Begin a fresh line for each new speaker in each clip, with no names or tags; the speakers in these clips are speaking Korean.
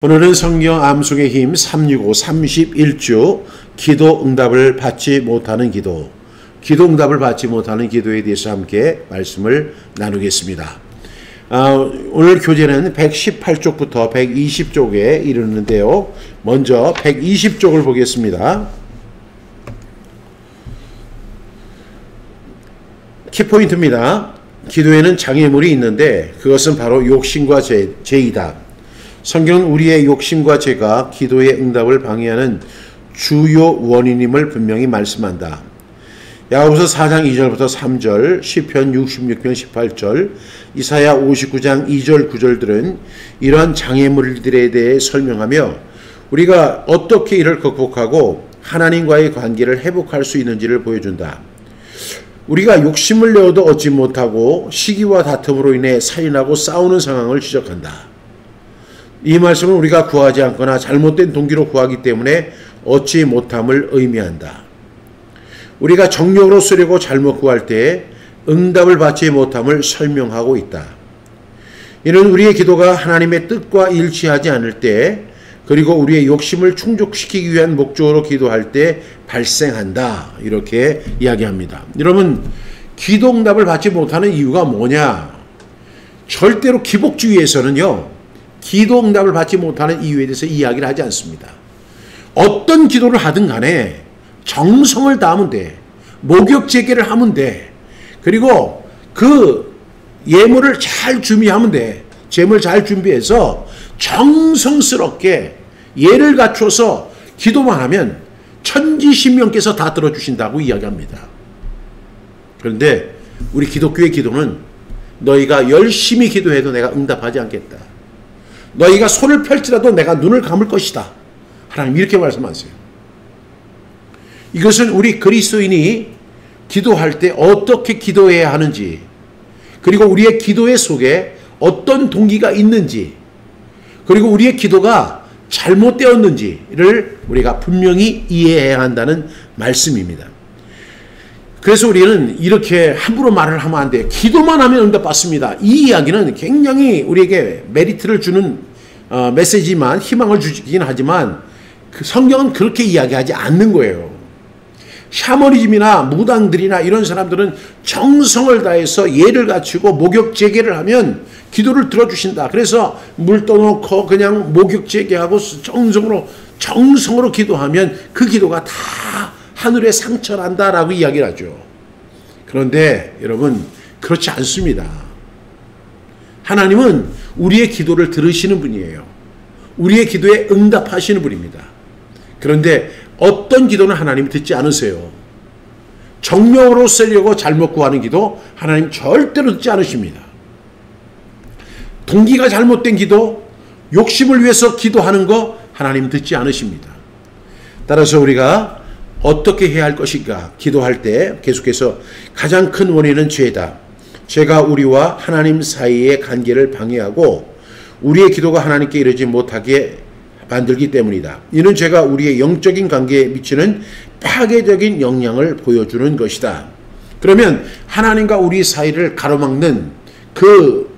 오늘은 성경 암송의 힘 365 31주 기도 응답을 받지 못하는 기도, 기도 응답을 받지 못하는 기도에 대해서 함께 말씀을 나누겠습니다. 오늘 교재는 118쪽부터 120쪽에 이르는데요. 먼저 120쪽을 보겠습니다. 키포인트입니다. 기도에는 장애물이 있는데 그것은 바로 욕심과 죄이다. 성경은 우리의 욕심과 죄가 기도의 응답을 방해하는 주요 원인임을 분명히 말씀한다. 야고보서 4장 2절부터 3절, 시편 66편 18절, 이사야 59장 2절 9절들은 이러한 장애물들에 대해 설명하며 우리가 어떻게 이를 극복하고 하나님과의 관계를 회복할 수 있는지를 보여준다. 우리가 욕심을 내어도 얻지 못하고 시기와 다툼으로 인해 살인하고 싸우는 상황을 지적한다. 이 말씀은 우리가 구하지 않거나 잘못된 동기로 구하기 때문에 얻지 못함을 의미한다. 우리가 정력으로 쓰려고 잘못 구할 때 응답을 받지 못함을 설명하고 있다. 이는 우리의 기도가 하나님의 뜻과 일치하지 않을 때, 그리고 우리의 욕심을 충족시키기 위한 목적으로 기도할 때 발생한다. 이렇게 이야기합니다. 여러분, 기도 응답을 받지 못하는 이유가 뭐냐? 절대로 기복주의에서는요, 기도 응답을 받지 못하는 이유에 대해서 이야기를 하지 않습니다. 어떤 기도를 하든 간에 정성을 다하면 돼. 목욕제계를 하면 돼. 그리고 그 예물을 잘 준비하면 돼. 제물 잘 준비해서 정성스럽게 예를 갖춰서 기도만 하면 천지신명께서 다 들어주신다고 이야기합니다. 그런데 우리 기독교의 기도는 너희가 열심히 기도해도 내가 응답하지 않겠다. 너희가 손을 펼치라도 내가 눈을 감을 것이다. 하나님 이렇게 말씀하세요. 이것은 우리 그리스도인이 기도할 때 어떻게 기도해야 하는지, 그리고 우리의 기도의 속에 어떤 동기가 있는지, 그리고 우리의 기도가 잘못되었는지를 우리가 분명히 이해해야 한다는 말씀입니다. 그래서 우리는 이렇게 함부로 말을 하면 안 돼요. 기도만 하면 응답받습니다. 이 이야기는 굉장히 우리에게 메리트를 주는 메시지만, 희망을 주긴 하지만 그 성경은 그렇게 이야기하지 않는 거예요. 샤머니즘이나 무당들이나 이런 사람들은 정성을 다해서 예를 갖추고 목욕제계를 하면 기도를 들어주신다. 그래서 물 떠놓고 그냥 목욕제계하고 정성으로 기도하면 그 기도가 다 하늘에 상처난다라고 이야기를 하죠. 그런데 여러분, 그렇지 않습니다. 하나님은 우리의 기도를 들으시는 분이에요. 우리의 기도에 응답하시는 분입니다. 그런데 어떤 기도는 하나님이 듣지 않으세요. 정력으로 쓰려고 잘못 구하는 기도 하나님 절대로 듣지 않으십니다. 동기가 잘못된 기도, 욕심을 위해서 기도하는 거 하나님 듣지 않으십니다. 따라서 우리가 어떻게 해야 할 것인가? 기도할 때 계속해서 가장 큰 원인은 죄다. 죄가 우리와 하나님 사이의 관계를 방해하고 우리의 기도가 하나님께 이르지 못하게 만들기 때문이다. 이는 죄가 우리의 영적인 관계에 미치는 파괴적인 영향을 보여주는 것이다. 그러면 하나님과 우리 사이를 가로막는 그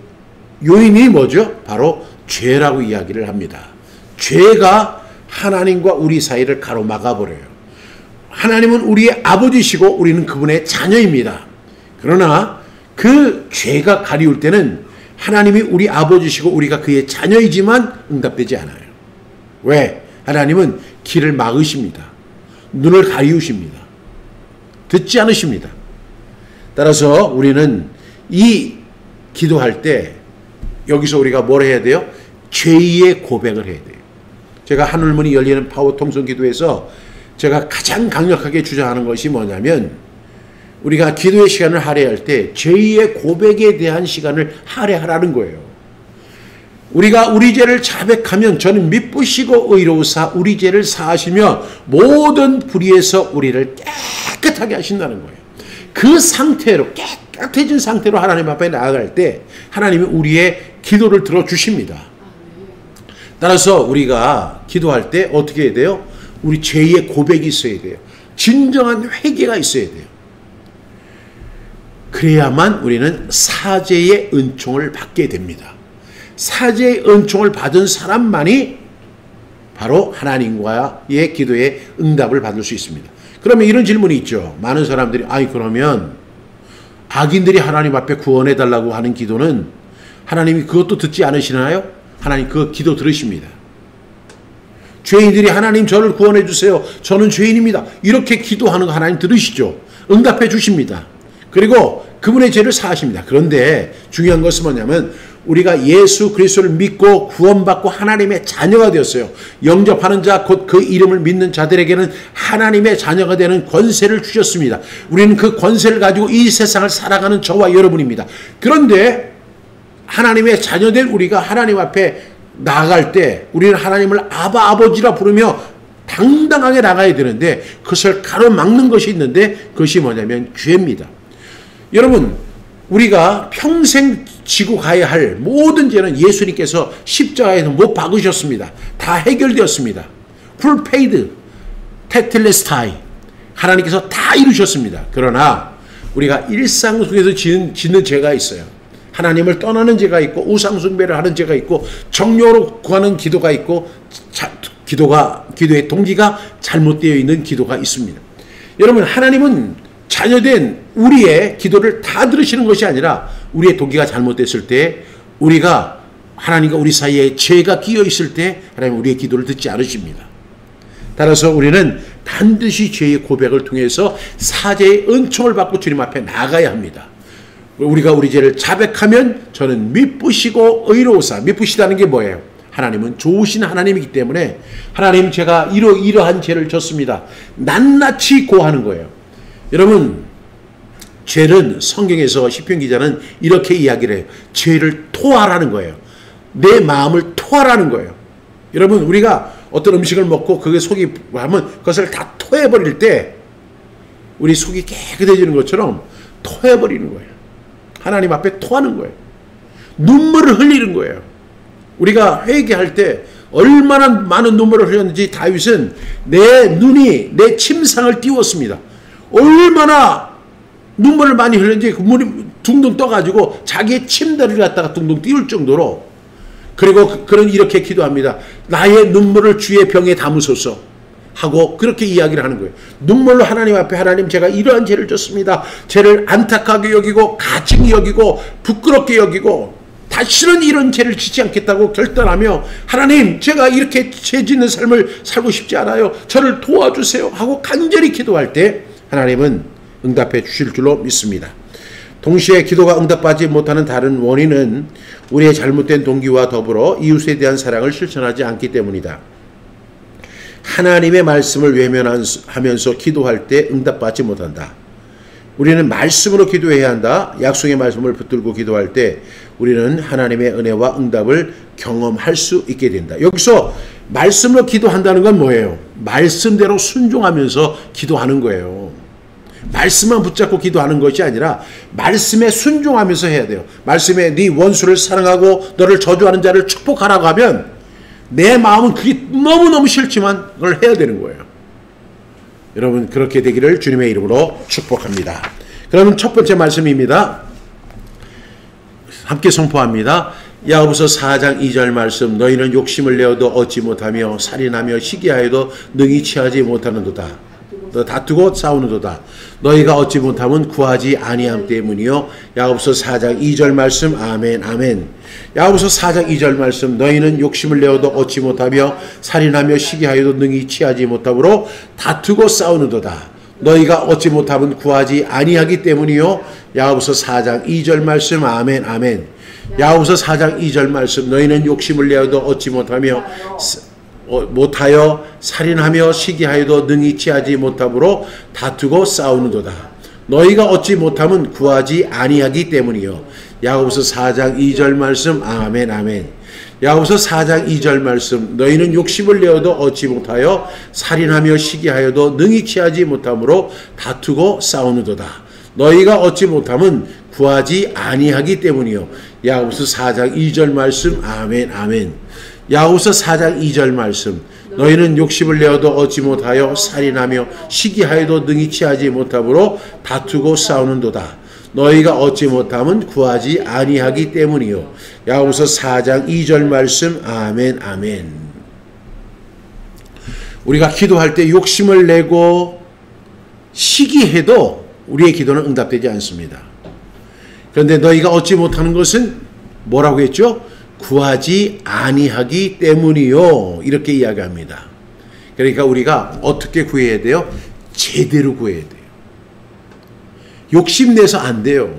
요인이 뭐죠? 바로 죄라고 이야기를 합니다. 죄가 하나님과 우리 사이를 가로막아 버려요. 하나님은 우리의 아버지시고 우리는 그분의 자녀입니다. 그러나 그 죄가 가리울 때는 하나님이 우리 아버지시고 우리가 그의 자녀이지만 응답되지 않아요. 왜? 하나님은 길을 막으십니다. 눈을 가리우십니다. 듣지 않으십니다. 따라서 우리는 이 기도할 때 여기서 우리가 뭘 해야 돼요? 죄의 고백을 해야 돼요. 제가 하늘문이 열리는 파워 통성 기도에서 제가 가장 강력하게 주장하는 것이 뭐냐면, 우리가 기도의 시간을 할애할 때 죄의 고백에 대한 시간을 할애하라는 거예요. 우리가 우리 죄를 자백하면 저는 미쁘시고 의로우사 우리 죄를 사하시며 모든 불의에서 우리를 깨끗하게 하신다는 거예요. 그 상태로, 깨끗해진 상태로 하나님 앞에 나아갈 때 하나님이 우리의 기도를 들어주십니다. 따라서 우리가 기도할 때 어떻게 해야 돼요? 우리 죄의 고백이 있어야 돼요. 진정한 회개가 있어야 돼요. 그래야만 우리는 사죄의 은총을 받게 됩니다. 사죄의 은총을 받은 사람만이 바로 하나님과의 기도에 응답을 받을 수 있습니다. 그러면 이런 질문이 있죠. 많은 사람들이 그러면 악인들이 하나님 앞에 구원해 달라고 하는 기도는 하나님이 그것도 듣지 않으시나요? 하나님 그 기도 들으십니다. 죄인들이 하나님 저를 구원해 주세요. 저는 죄인입니다. 이렇게 기도하는 거 하나님 들으시죠. 응답해 주십니다. 그리고 그분의 죄를 사하십니다. 그런데 중요한 것은 뭐냐면 우리가 예수 그리스도를 믿고 구원받고 하나님의 자녀가 되었어요. 영접하는 자 곧 그 이름을 믿는 자들에게는 하나님의 자녀가 되는 권세를 주셨습니다. 우리는 그 권세를 가지고 이 세상을 살아가는 저와 여러분입니다. 그런데 하나님의 자녀된 우리가 하나님 앞에 나아갈 때 우리는 하나님을 아버지라 부르며 당당하게 나가야 되는데 그것을 가로막는 것이 있는데 그것이 뭐냐면 죄입니다. 여러분 우리가 평생 지고 가야 할 모든 죄는 예수님께서 십자가에서 못 박으셨습니다. 다 해결되었습니다. 풀페이드 테텔레스타이 하나님께서 다 이루셨습니다. 그러나 우리가 일상 속에서 짓는 죄가 있어요. 하나님을 떠나는 죄가 있고 우상 숭배를 하는 죄가 있고 정욕으로 구하는 기도가 있고 기도의 동기가 잘못되어 있는 기도가 있습니다. 여러분 하나님은 자녀된 우리의 기도를 다 들으시는 것이 아니라 우리의 동기가 잘못됐을 때 우리가 하나님과 우리 사이에 죄가 끼어 있을 때 하나님 우리의 기도를 듣지 않으십니다. 따라서 우리는 반드시 죄의 고백을 통해서 사죄의 은총을 받고 주님 앞에 나가야 합니다. 우리가 우리 죄를 자백하면 저는 미쁘시고 의로우사. 미쁘시다는 게 뭐예요? 하나님은 좋으신 하나님이기 때문에 하나님 제가 이러한 죄를 졌습니다. 낱낱이 고하는 거예요. 여러분 죄는 성경에서 시편 기자는 이렇게 이야기를 해요. 죄를 토하라는 거예요. 내 마음을 토하라는 거예요. 여러분 우리가 어떤 음식을 먹고 그게 속이 하면 그것을 다 토해버릴 때 우리 속이 깨끗해지는 것처럼 토해버리는 거예요. 하나님 앞에 토하는 거예요. 눈물을 흘리는 거예요. 우리가 회개할 때 얼마나 많은 눈물을 흘렸는지 다윗은 내 침상을 띄웠습니다. 얼마나 눈물을 많이 흘렸는지 그 물이 둥둥 떠가지고 자기의 침다리를 갖다가 둥둥 띄울 정도로 그리고 그는 이렇게 기도합니다. 나의 눈물을 주의 병에 담으소서 하고 그렇게 이야기를 하는 거예요. 눈물로 하나님 앞에 하나님 제가 이러한 죄를 졌습니다. 죄를 안타깝게 여기고 가증히 여기고 부끄럽게 여기고 다시는 이런 죄를 짓지 않겠다고 결단하며 하나님 제가 이렇게 죄 짓는 삶을 살고 싶지 않아요. 저를 도와주세요 하고 간절히 기도할 때 하나님은 응답해 주실 줄로 믿습니다. 동시에 기도가 응답받지 못하는 다른 원인은 우리의 잘못된 동기와 더불어 이웃에 대한 사랑을 실천하지 않기 때문이다. 하나님의 말씀을 외면하면서 기도할 때 응답받지 못한다. 우리는 말씀으로 기도해야 한다. 약속의 말씀을 붙들고 기도할 때 우리는 하나님의 은혜와 응답을 경험할 수 있게 된다. 여기서 말씀으로 기도한다는 건 뭐예요? 말씀대로 순종하면서 기도하는 거예요. 말씀만 붙잡고 기도하는 것이 아니라 말씀에 순종하면서 해야 돼요. 말씀에 네 원수를 사랑하고 너를 저주하는 자를 축복하라고 하면 내 마음은 그게 너무너무 싫지만 그걸 해야 되는 거예요. 여러분 그렇게 되기를 주님의 이름으로 축복합니다. 그러면 첫 번째 말씀입니다. 함께 선포합니다. 야고보서 4장 2절 말씀 너희는 욕심을 내어도 얻지 못하며 살인하며 시기하여도 능히 취하지 못하는도다. 너 다투고 싸우는도다. 너희가 얻지 못하면 구하지 아니함 때문이요. 야고보서 4장 2절 말씀 아멘 아멘. 야고보서 4장 2절 말씀 너희는 욕심을 내어도 얻지 못하며 살인하며 시기하여도 능히 취하지 못하므로 다투고 싸우는도다. 너희가 얻지 못하면 구하지 아니하기 때문이요. 야고보서 4장 2절 말씀 아멘 아멘. 야고보서 4장 2절 말씀 너희는 욕심을 내어도 얻지 못하여 살인하며 시기하여도 능히 취하지 못하므로 다투고 싸우는도다. 너희가 얻지 못하면 구하지 아니하기 때문이요. 야고보서 4장 2절 말씀 아멘 아멘. 야고보서 4장 2절 말씀 너희는 욕심을 내어도 얻지 못하여 살인하며 시기하여도 능히 취하지 못하므로 다투고 싸우는도다. 너희가 얻지 못하면 구하지 아니하기 때문이요. 야고보서 4장 2절 말씀 아멘 아멘. 야고보서 4장 2절 말씀 너희는 욕심을 내어도 얻지 못하여 살인하며 시기하여도 능히 취하지 못하므로 다투고 싸우는도다. 너희가 얻지 못하면 구하지 아니하기 때문이요. 야고보서 4장 2절 말씀 아멘 아멘. 우리가 기도할 때 욕심을 내고 시기해도 우리의 기도는 응답되지 않습니다. 그런데 너희가 얻지 못하는 것은 뭐라고 했죠? 구하지 아니하기 때문이요. 이렇게 이야기합니다. 그러니까 우리가 어떻게 구해야 돼요? 제대로 구해야 돼요. 욕심내서 안 돼요.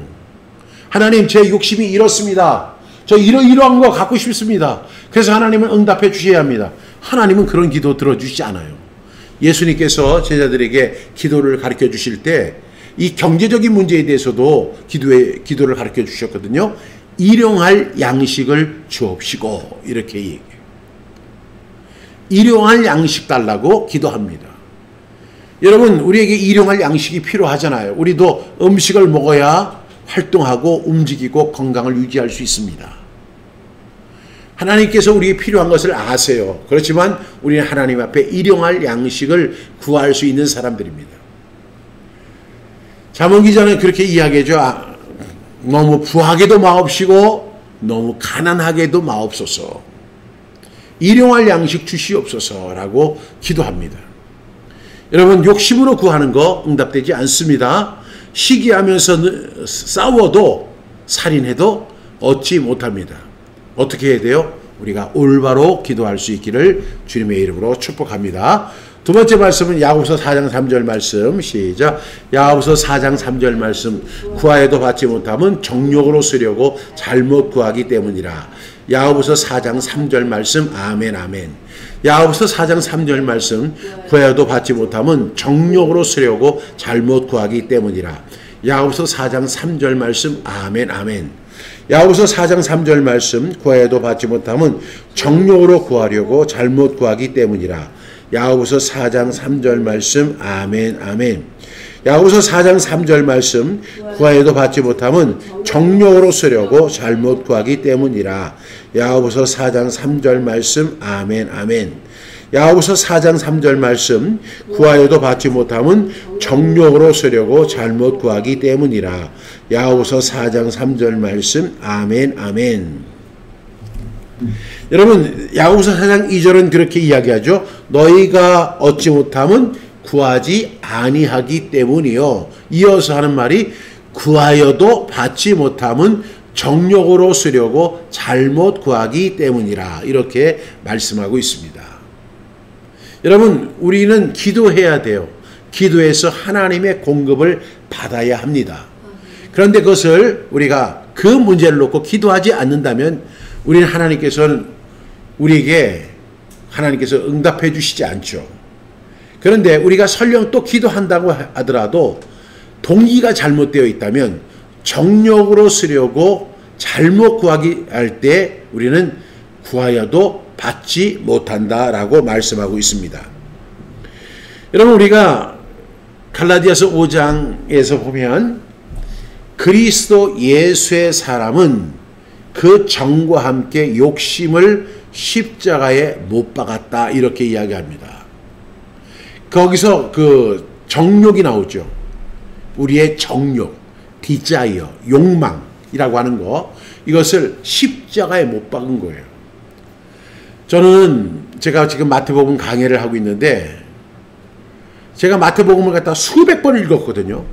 하나님, 제 욕심이 이렇습니다. 저 이러한 거 갖고 싶습니다. 그래서 하나님은 응답해 주셔야 합니다. 하나님은 그런 기도 들어주시지 않아요. 예수님께서 제자들에게 기도를 가르쳐 주실 때 이 경제적인 문제에 대해서도 기도를 가르쳐 주셨거든요. 일용할 양식을 주옵시고 이렇게 얘기해요. 일용할 양식 달라고 기도합니다. 여러분, 우리에게 일용할 양식이 필요하잖아요. 우리도 음식을 먹어야 활동하고 움직이고 건강을 유지할 수 있습니다. 하나님께서 우리에게 필요한 것을 아세요. 그렇지만 우리는 하나님 앞에 일용할 양식을 구할 수 있는 사람들입니다. 잠언 기자는 그렇게 이야기하죠. 너무 부하게도 마옵시고 너무 가난하게도 마옵소서. 일용할 양식 주시옵소서라고 기도합니다. 여러분, 욕심으로 구하는 거 응답되지 않습니다. 시기하면서 싸워도 살인해도 얻지 못합니다. 어떻게 해야 돼요? 우리가 올바로 기도할 수 있기를 주님의 이름으로 축복합니다. 두 번째 말씀은 야고보서 4장 3절 말씀, 시작. 야고보서 4장 3절 말씀, 구하여도 받지 못하면 정욕으로 쓰려고 잘못 구하기 때문이라. 야고보서 4장 3절 말씀, 아멘 아멘. 야고보서 4장 3절 말씀, 구하여도 받지 못하면 정욕으로 쓰려고 잘못 구하기 때문이라. 야고보서 4장 3절 말씀, 아멘 아멘. 야고보서 4장 3절 말씀, 구하여도 받지 못하면 정욕으로 구하려고 잘못 구하기 때문이라. 야고보서 4장 3절 말씀, 아멘 아멘. 야고보서 4장 3절 말씀, 구하여도 받지 못하면 정욕으로 쓰려고 잘못 구하기 때문이라. 야고보서 4장 3절 말씀, 아멘 아멘. 야고보서 4장 3절 말씀, 구하여도 받지 못하면 정욕으로 쓰려고 잘못 구하기 때문이라. 야고보서 4장 3절 말씀, 아멘 아멘. 여러분, 야고보서 4장 2절은 그렇게 이야기하죠. 너희가 얻지 못하면 구하지 아니하기 때문이요. 이어서 하는 말이 구하여도 받지 못하면 정욕으로 쓰려고 잘못 구하기 때문이라. 이렇게 말씀하고 있습니다. 여러분, 우리는 기도해야 돼요. 기도해서 하나님의 공급을 받아야 합니다. 그런데 그것을 우리가 그 문제를 놓고 기도하지 않는다면 우리는 하나님께서 응답해 주시지 않죠. 그런데 우리가 설령 또 기도한다고 하더라도 동기가 잘못되어 있다면 정욕으로 쓰려고 잘못 구하기 할 때 우리는 구하여도 받지 못한다라고 말씀하고 있습니다. 여러분, 우리가 갈라디아서 5장에서 보면 그리스도 예수의 사람은 그 정과 함께 욕심을 십자가에 못 박았다 이렇게 이야기합니다. 거기서 그 정욕이 나오죠. 우리의 정욕, 디자이어, 욕망이라고 하는 거, 이것을 십자가에 못 박은 거예요. 제가 지금 마태복음 강해를 하고 있는데 제가 마태복음을 갖다 수백 번 읽었거든요.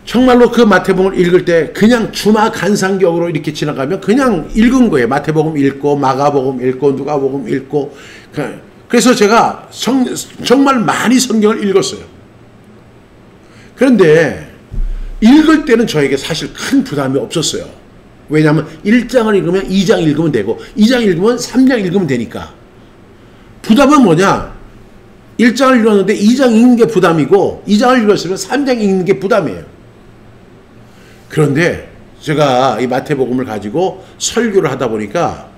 정말로 그 마태복음을 읽을 때 그냥 주마간상격으로 이렇게 지나가면 그냥 읽은 거예요. 마태복음 읽고 마가복음 읽고 누가복음 읽고. 그래서 제가 정말 많이 성경을 읽었어요. 그런데 읽을 때는 저에게 사실 큰 부담이 없었어요. 왜냐하면 1장을 읽으면 2장 읽으면 되고 2장 읽으면 3장 읽으면 되니까. 부담은 뭐냐? 1장을 읽었는데 2장 읽는 게 부담이고 2장을 읽었으면 3장 읽는 게 부담이에요. 그런데 제가 이 마태복음을 가지고 설교를 하다 보니까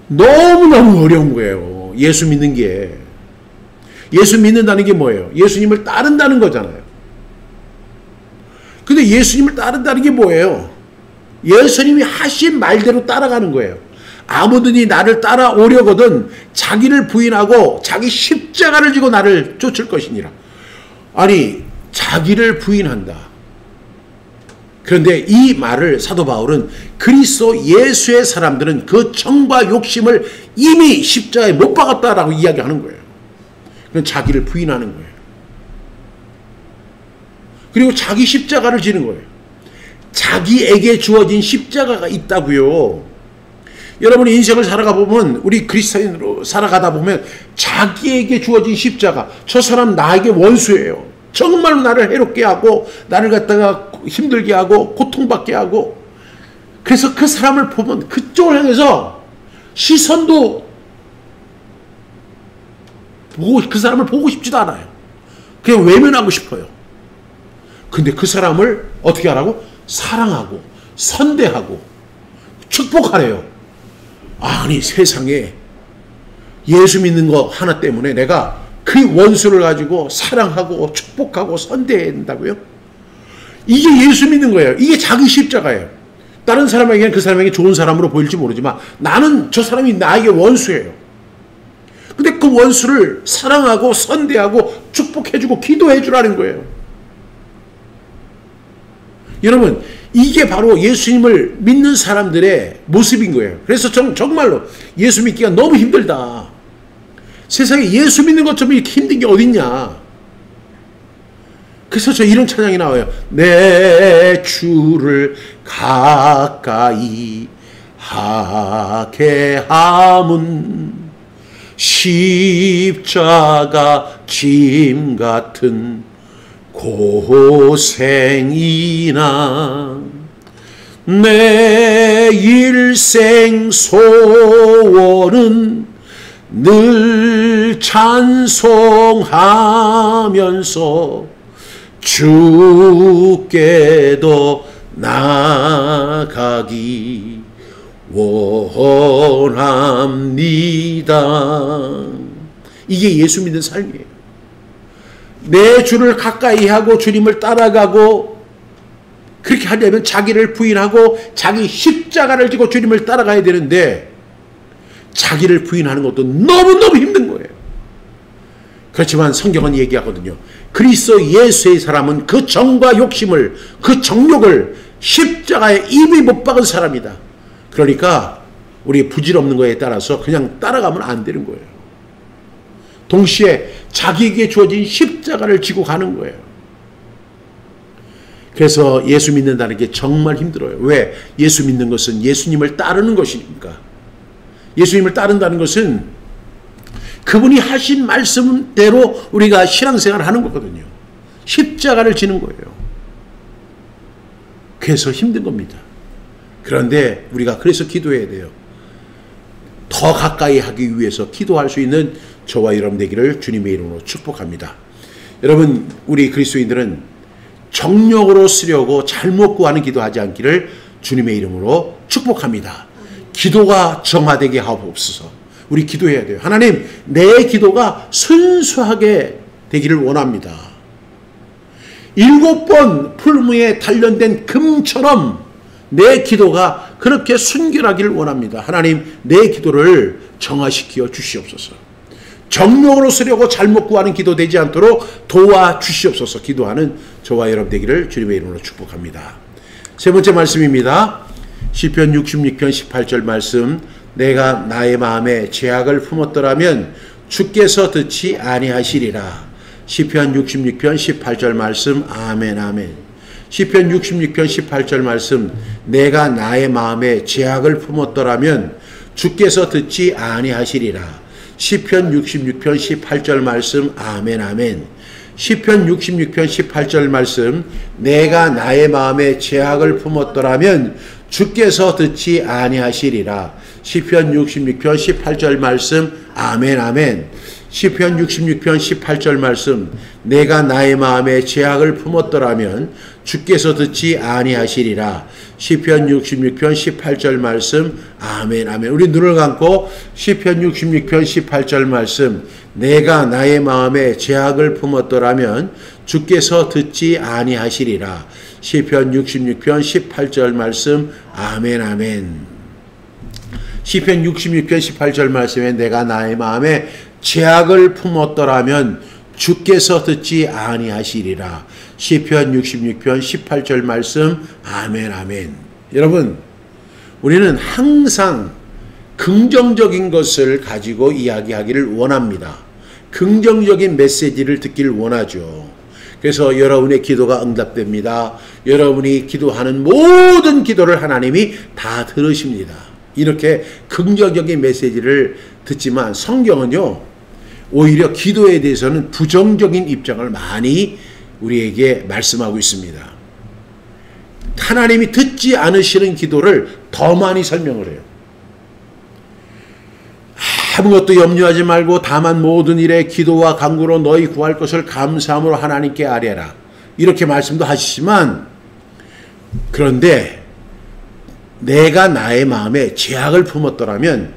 너무너무 어려운 거예요. 예수 믿는 게. 예수 믿는다는 게 뭐예요? 예수님을 따른다는 거잖아요. 근데 예수님을 따른다는 게 뭐예요? 예수님이 하신 말대로 따라가는 거예요. 아무든지 나를 따라오려거든 자기를 부인하고 자기 십자가를 지고 나를 쫓을 것이니라. 아니, 자기를 부인한다. 그런데 이 말을 사도 바울은 그리스도 예수의 사람들은 그 정과 욕심을 이미 십자가에 못 박았다라고 이야기하는 거예요. 그건 자기를 부인하는 거예요. 그리고 자기 십자가를 지는 거예요. 자기에게 주어진 십자가가 있다고요. 여러분이 인생을 살아가 보면, 우리 그리스도인으로 살아가다 보면 자기에게 주어진 십자가, 저 사람 나에게 원수예요. 정말 나를 해롭게 하고 나를 갖다가 힘들게 하고 고통받게 하고, 그래서 그 사람을 보면 그쪽을 향해서 시선도 그 사람을 보고 싶지도 않아요. 그냥 외면하고 싶어요. 근데 그 사람을 어떻게 하라고? 사랑하고 선대하고 축복하래요. 아니, 세상에 예수 믿는 거 하나 때문에 내가 그 원수를 가지고 사랑하고 축복하고 선대해야 된다고요? 이게 예수 믿는 거예요. 이게 자기 십자가예요. 다른 사람에게는 그 사람에게 좋은 사람으로 보일지 모르지만 나는 저 사람이 나에게 원수예요. 근데 그 원수를 사랑하고 선대하고 축복해주고 기도해주라는 거예요. 여러분, 이게 바로 예수님을 믿는 사람들의 모습인 거예요. 그래서 정말로 예수 믿기가 너무 힘들다. 세상에 예수 믿는 것처럼 이렇게 힘든 게 어딨냐. 그래서 저 이런 찬양이 나와요. 내 주를 가까이 하게 함은 십자가 짐 같은 고생이나 내 일생 소원은 늘 찬송하면서 주께도 나가기 원합니다. 이게 예수 믿는 삶이에요. 내 주를 가까이 하고 주님을 따라가고, 그렇게 하려면 자기를 부인하고 자기 십자가를 지고 주님을 따라가야 되는데, 자기를 부인하는 것도 너무너무 힘든 거예요. 그렇지만 성경은 얘기하거든요. 그리스도 예수의 사람은 그 정과 욕심을, 그 정욕을 십자가에 이미 못 박은 사람이다. 그러니까 우리 부질없는 거에 따라서 그냥 따라가면 안 되는 거예요. 동시에 자기에게 주어진 십자가를 지고 가는 거예요. 그래서 예수 믿는다는 게 정말 힘들어요. 왜? 예수 믿는 것은 예수님을 따르는 것이니까. 예수님을 따른다는 것은 그분이 하신 말씀대로 우리가 신앙생활을 하는 거거든요. 십자가를 지는 거예요. 그래서 힘든 겁니다. 그런데 우리가 그래서 기도해야 돼요. 더 가까이 하기 위해서 기도할 수 있는 저와 여러분 되기를 주님의 이름으로 축복합니다. 여러분, 우리 그리스도인들은 정욕으로 쓰려고 잘못 구하는 기도하지 않기를 주님의 이름으로 축복합니다. 기도가 정화되게 하옵소서. 우리 기도해야 돼요. 하나님, 내 기도가 순수하게 되기를 원합니다. 7번 풀무에 단련된 금처럼 내 기도가 그렇게 순결하기를 원합니다. 하나님, 내 기도를 정화시켜 주시옵소서. 정욕으로 쓰려고 잘못 구하는 기도 되지 않도록 도와주시옵소서. 기도하는 저와 여러분 되기를 주님의 이름으로 축복합니다. 세 번째 말씀입니다. 시편 66편 18절 말씀. 내가 나의 마음에 죄악을 품었더라면 주께서 듣지 아니하시리라. 시편 66편 18절 말씀. 아멘 아멘. 시편 66편 18절 말씀. 내가 나의 마음에 죄악을 품었더라면 주께서 듣지 아니하시리라. 시편 66편 18절 말씀. 아멘 아멘. 시편 66편 18절 말씀. 내가 나의 마음에 죄악을 품었더라면 주께서 듣지 아니하시리라. 시편 66편 18절 말씀. 아멘 아멘. 시편 66편 18절 말씀. 내가 나의 마음에 죄악을 품었더라면 주께서 듣지 아니하시리라. 시편 66편 18절 말씀. 아멘 아멘. 우리 눈을 감고 시편 66편 18절 말씀. 내가 나의 마음에 죄악을 품었더라면 주께서 듣지 아니하시리라. 시편 66편 18절 말씀. 아멘 아멘. 시편 66편 18절 말씀에 내가 나의 마음에 죄악을 품었더라면 주께서 듣지 아니하시리라. 시편 66편 18절 말씀. 아멘 아멘. 여러분, 우리는 항상 긍정적인 것을 가지고 이야기하기를 원합니다. 긍정적인 메시지를 듣기를 원하죠. 그래서 여러분의 기도가 응답됩니다. 여러분이 기도하는 모든 기도를 하나님이 다 들으십니다. 이렇게 긍정적인 메시지를 듣지만 성경은요, 오히려 기도에 대해서는 부정적인 입장을 많이 우리에게 말씀하고 있습니다. 하나님이 듣지 않으시는 기도를 더 많이 설명을 해요. 아무것도 염려하지 말고 다만 모든 일에 기도와 간구로 너희 구할 것을 감사함으로 하나님께 아뢰라. 이렇게 말씀도 하시지만, 그런데 내가 나의 마음에 죄악을 품었더라면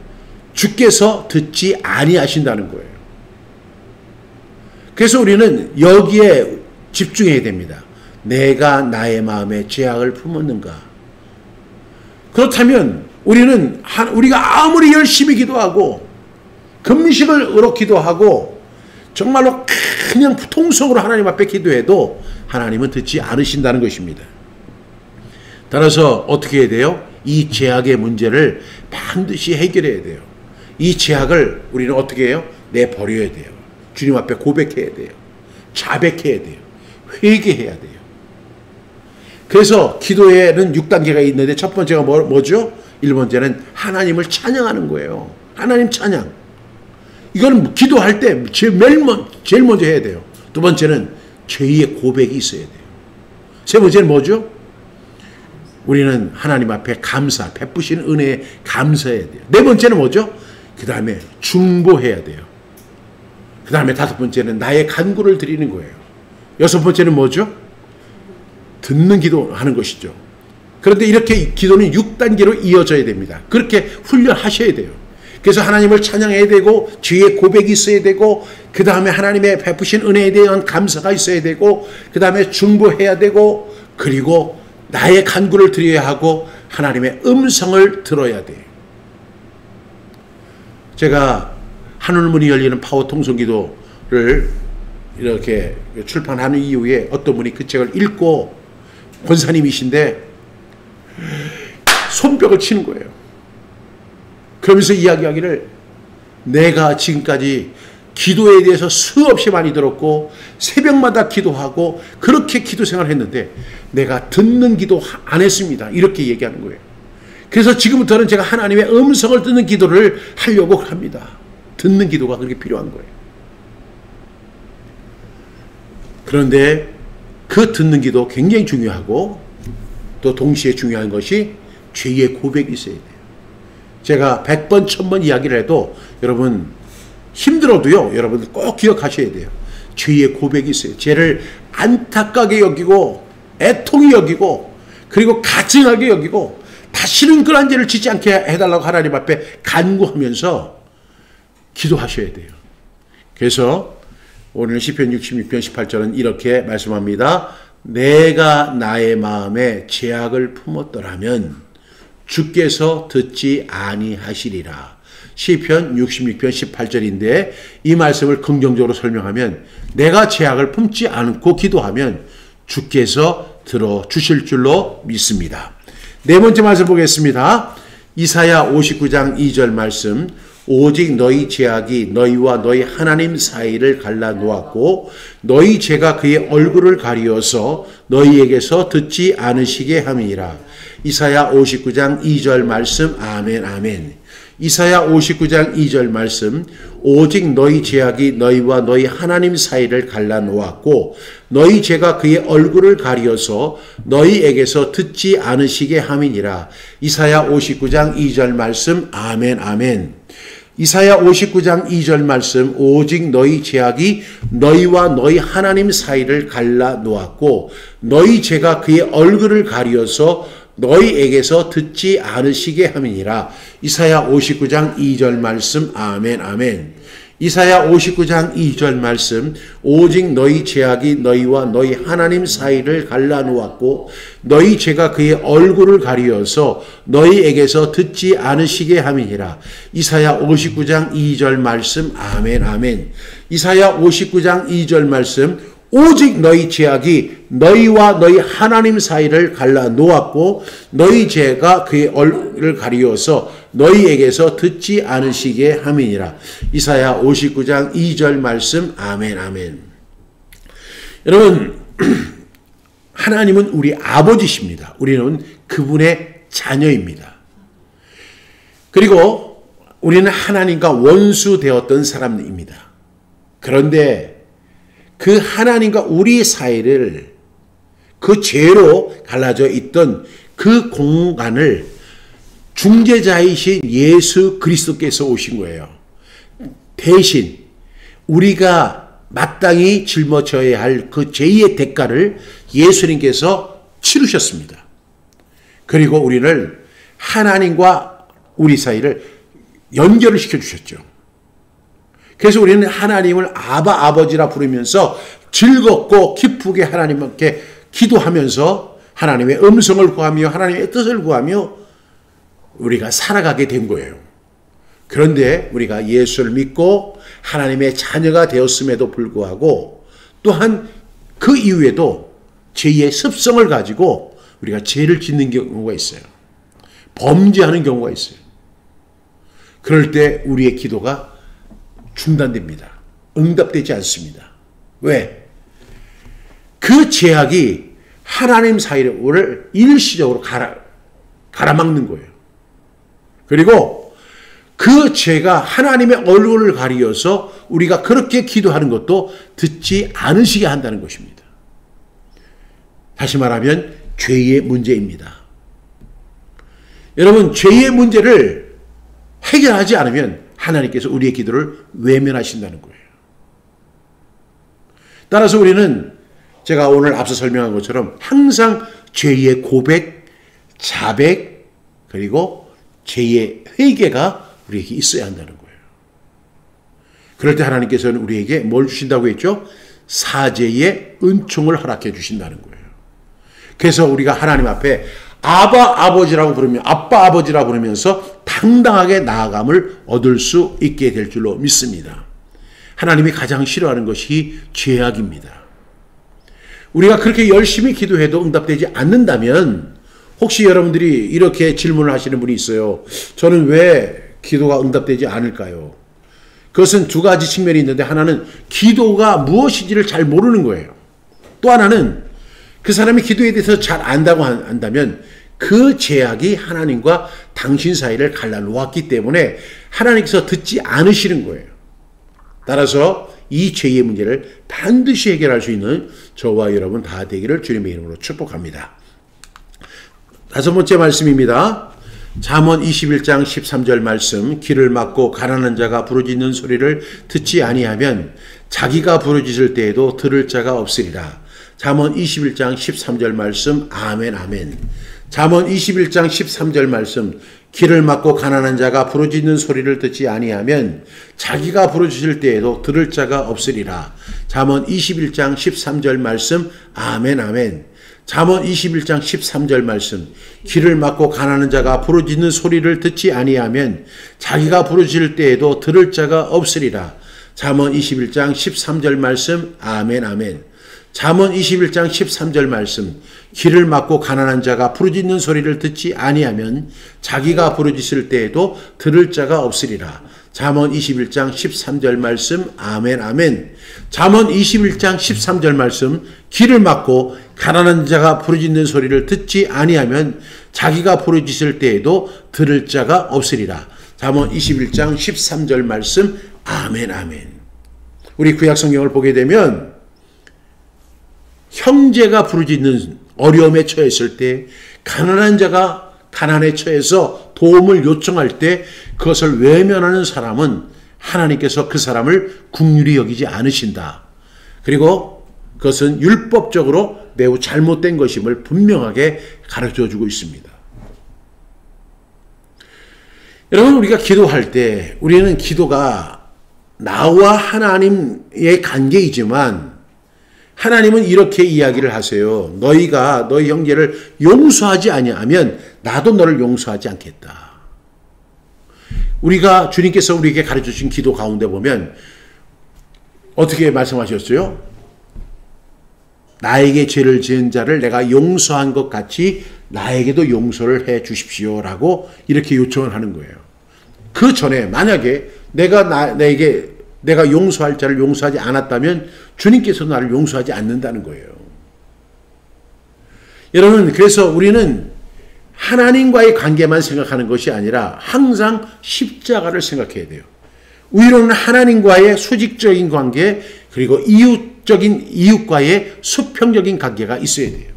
주께서 듣지 아니하신다는 거예요. 그래서 우리는 여기에 집중해야 됩니다. 내가 나의 마음에 죄악을 품었는가? 그렇다면 우리가 아무리 열심히 기도하고 금식을 으로 기도하고 정말로 그냥 통성으로 하나님 앞에 기도해도 하나님은 듣지 않으신다는 것입니다. 따라서 어떻게 해야 돼요? 이 죄악의 문제를 반드시 해결해야 돼요. 이 죄악을 우리는 어떻게 해요? 내버려야 돼요. 주님 앞에 고백해야 돼요. 자백해야 돼요. 회개해야 돼요. 그래서 기도에는 6단계가 있는데 첫 번째가 뭐죠? 1번째는 하나님을 찬양하는 거예요. 하나님 찬양. 이거는 기도할 때 제일 먼저 해야 돼요. 두 번째는 죄의 고백이 있어야 돼요. 세 번째는 뭐죠? 우리는 하나님 앞에 감사, 베푸시는 은혜에 감사해야 돼요. 네 번째는 뭐죠? 그 다음에 중보해야 돼요. 그 다음에 다섯 번째는 나의 간구를 드리는 거예요. 여섯 번째는 뭐죠? 듣는 기도하는 것이죠. 그런데 이렇게 기도는 6단계로 이어져야 됩니다. 그렇게 훈련하셔야 돼요. 그래서 하나님을 찬양해야 되고 죄의 고백이 있어야 되고 그 다음에 하나님의 베푸신 은혜에 대한 감사가 있어야 되고 그 다음에 중보해야 되고 그리고 나의 간구를 드려야 하고 하나님의 음성을 들어야 돼요. 제가 하늘문이 열리는 파워 통성 기도를 이렇게 출판하는 이후에 어떤 분이 그 책을 읽고 권사님이신데 손뼉을 치는 거예요. 그러면서 이야기하기를 내가 지금까지 기도에 대해서 수없이 많이 들었고 새벽마다 기도하고 그렇게 기도 생활을 했는데 내가 듣는 기도 안 했습니다. 이렇게 얘기하는 거예요. 그래서 지금부터는 제가 하나님의 음성을 듣는 기도를 하려고 합니다. 듣는 기도가 그렇게 필요한 거예요. 그런데 그 듣는 기도 굉장히 중요하고 또 동시에 중요한 것이 죄의 고백이 있어야 돼요. 제가 100번, 1000번 이야기를 해도 여러분 힘들어도요. 여러분 꼭 기억하셔야 돼요. 죄의 고백이 있어요. 죄를 안타깝게 여기고 애통히 여기고 그리고 가증하게 여기고 다시는 그런 죄를 짓지 않게 해달라고 하나님 앞에 간구하면서 기도하셔야 돼요. 그래서 오늘 시편 66편 18절은 이렇게 말씀합니다. 내가 나의 마음에 죄악을 품었더라면 주께서 듣지 아니하시리라. 시편 66편 18절인데 이 말씀을 긍정적으로 설명하면 내가 죄악을 품지 않고 기도하면 주께서 들어주실 줄로 믿습니다. 네 번째 말씀 보겠습니다. 이사야 59장 2절 말씀. 오직 너희 죄악이 너희와 너희 하나님 사이를 갈라놓았고 너희 죄가 그의 얼굴을 가리어서 너희에게서 듣지 않으시게 함이니라. 이사야 59장 2절 말씀. 아멘 아멘. 이사야 59장 2절 말씀. 오직 너희 죄악이 너희와 너희 하나님 사이를 갈라놓았고 너희 죄가 그의 얼굴을 가리어서 너희에게서 듣지 않으시게 함이니라. 이사야 59장 2절 말씀. 아멘 아멘. 이사야 59장 2절 말씀. 오직 너희 죄악이 너희와 너희 하나님 사이를 갈라놓았고 너희 죄가 그의 얼굴을 가리어서 너희에게서 듣지 않으시게 함이니라. 이사야 59장 2절 말씀. 아멘 아멘. 이사야 59장 2절 말씀, 오직 너희 죄악이 너희와 너희 하나님 사이를 갈라놓았고 너희 죄가 그의 얼굴을 가리어서 너희에게서 듣지 않으시게 함이니라. 이사야 59장 2절 말씀. 아멘 아멘. 이사야 59장 2절 말씀, 오직 너희 죄악이 너희와 너희 하나님 사이를 갈라놓았고 너희 죄가 그의 얼굴을 가리어서 너희에게서 듣지 않으시게 함이니라. 이사야 59장 2절 말씀. 아멘 아멘. 여러분, 하나님은 우리 아버지십니다. 우리는 그분의 자녀입니다. 그리고 우리는 하나님과 원수 되었던 사람입니다. 그런데 그 하나님과 우리 사이를 그 죄로 갈라져 있던 그 공간을 중재자이신 예수 그리스도께서 오신 거예요. 대신 우리가 마땅히 짊어져야 할 그 죄의 대가를 예수님께서 치르셨습니다. 그리고 우리를 하나님과 우리 사이를 연결을 시켜주셨죠. 그래서 우리는 하나님을 아버지라 부르면서 즐겁고 기쁘게 하나님께 기도하면서 하나님의 음성을 구하며 하나님의 뜻을 구하며 우리가 살아가게 된 거예요. 그런데 우리가 예수를 믿고 하나님의 자녀가 되었음에도 불구하고 또한 그 이후에도 죄의 습성을 가지고 우리가 죄를 짓는 경우가 있어요. 범죄하는 경우가 있어요. 그럴 때 우리의 기도가 중단됩니다. 응답되지 않습니다. 왜? 그 죄악이 하나님 사이를 일시적으로 가라막는 거예요. 그리고 그 죄가 하나님의 얼굴을 가리어서 우리가 그렇게 기도하는 것도 듣지 않으시게 한다는 것입니다. 다시 말하면 죄의 문제입니다. 여러분, 죄의 문제를 해결하지 않으면 하나님께서 우리의 기도를 외면하신다는 거예요. 따라서 우리는 제가 오늘 앞서 설명한 것처럼 항상 죄의 고백, 자백, 그리고 죄의 회개가 우리에게 있어야 한다는 거예요. 그럴 때 하나님께서는 우리에게 뭘 주신다고 했죠? 사죄의 은총을 허락해 주신다는 거예요. 그래서 우리가 하나님 앞에 아버지라고 부르면서 당당하게 나아감을 얻을 수 있게 될 줄로 믿습니다. 하나님이 가장 싫어하는 것이 죄악입니다. 우리가 그렇게 열심히 기도해도 응답되지 않는다면 혹시 여러분들이 이렇게 질문을 하시는 분이 있어요. 저는 왜 기도가 응답되지 않을까요? 그것은 두 가지 측면이 있는데 하나는 기도가 무엇인지를 잘 모르는 거예요. 또 하나는 그 사람이 기도에 대해서 잘 안다고 한다면 그 죄악이 하나님과 당신 사이를 갈라놓았기 때문에 하나님께서 듣지 않으시는 거예요. 따라서 이 죄의 문제를 반드시 해결할 수 있는 저와 여러분 다 되기를 주님의 이름으로 축복합니다. 다섯 번째 말씀입니다. 잠언 21장 13절 말씀, 귀를 막고 가난한 자가 부르짖는 소리를 듣지 아니하면 자기가 부르짖을 때에도 들을 자가 없으리라. 잠언 21장 13절 말씀. 아멘 아멘. 잠언 21장 13절 말씀, 귀를 막고 가난한 자가 부르짖는 소리를 듣지 아니하면 자기가 부르짖을 때에도 들을 자가 없으리라. 잠언 21장 13절 말씀. 아멘 아멘. 잠언 21장 13절 말씀, 귀를 막고 가난한 자가 부르짖는 소리를 듣지 아니하면 자기가 부르짖을 때에도 들을 자가 없으리라. 잠언 21장 13절 말씀. 아멘 아멘. 잠언 21장 13절 말씀, 귀를 막고 가난한 자가 부르짖는 소리를 듣지 아니하면 자기가 부르짖을 때에도 들을 자가 없으리라. 잠언 21장 13절 말씀. 아멘 아멘. 잠언 21장 13절 말씀, 귀를 막고 가난한 자가 부르짖는 소리를 듣지 아니하면 자기가 부르짖을 때에도 들을 자가 없으리라. 잠언 21장 13절 말씀. 아멘 아멘. 우리 구약 성경을 보게 되면 형제가 부르짖는 어려움에 처했을 때, 가난한 자가 가난에 처해서 도움을 요청할 때 그것을 외면하는 사람은 하나님께서 그 사람을 긍휼히 여기지 않으신다. 그리고 그것은 율법적으로 매우 잘못된 것임을 분명하게 가르쳐주고 있습니다. 여러분, 우리가 기도할 때 우리는 기도가 나와 하나님의 관계이지만 하나님은 이렇게 이야기를 하세요. 너희가 너희 형제를 용서하지 아니하면 나도 너를 용서하지 않겠다. 우리가 주님께서 우리에게 가르쳐 주신 기도 가운데 보면 어떻게 말씀하셨어요? 나에게 죄를 지은 자를 내가 용서한 것 같이 나에게도 용서를 해 주십시오라고 이렇게 요청을 하는 거예요. 그 전에 만약에 내가 용서할 자를 용서하지 않았다면 주님께서 나를 용서하지 않는다는 거예요. 여러분, 그래서 우리는 하나님과의 관계만 생각하는 것이 아니라 항상 십자가를 생각해야 돼요. 우리로는 하나님과의 수직적인 관계, 그리고 이웃과의 수평적인 관계가 있어야 돼요.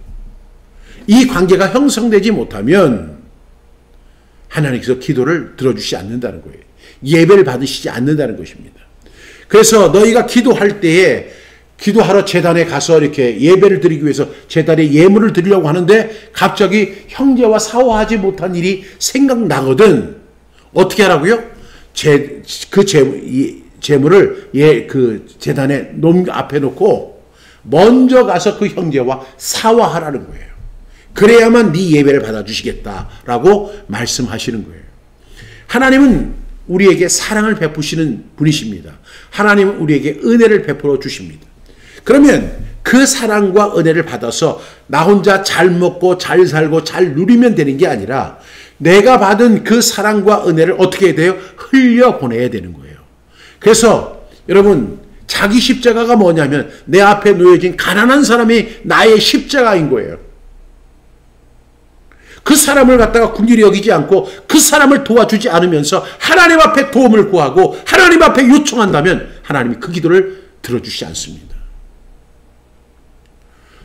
이 관계가 형성되지 못하면 하나님께서 기도를 들어주시지 않는다는 거예요. 예배를 받으시지 않는다는 것입니다. 그래서 너희가 기도할 때에 기도하러 제단에 가서 이렇게 예배를 드리기 위해서 제단에 예물을 드리려고 하는데 갑자기 형제와 사화하지 못한 일이 생각나거든. 어떻게 하라고요? 제물을 그 제단에 앞에 놓고 먼저 가서 그 형제와 사화하라는 거예요. 그래야만 네 예배를 받아주시겠다라고 말씀하시는 거예요. 하나님은 우리에게 사랑을 베푸시는 분이십니다. 하나님은 우리에게 은혜를 베풀어 주십니다. 그러면 그 사랑과 은혜를 받아서 나 혼자 잘 먹고 잘 살고 잘 누리면 되는 게 아니라 내가 받은 그 사랑과 은혜를 어떻게 해야 돼요? 흘려보내야 되는 거예요. 그래서 여러분, 자기 십자가가 뭐냐면 내 앞에 놓여진 가난한 사람이 나의 십자가인 거예요. 그 사람을 갖다가 긍휼히 여기지 않고 그 사람을 도와주지 않으면서 하나님 앞에 도움을 구하고 하나님 앞에 요청한다면 하나님이 그 기도를 들어주시지 않습니다.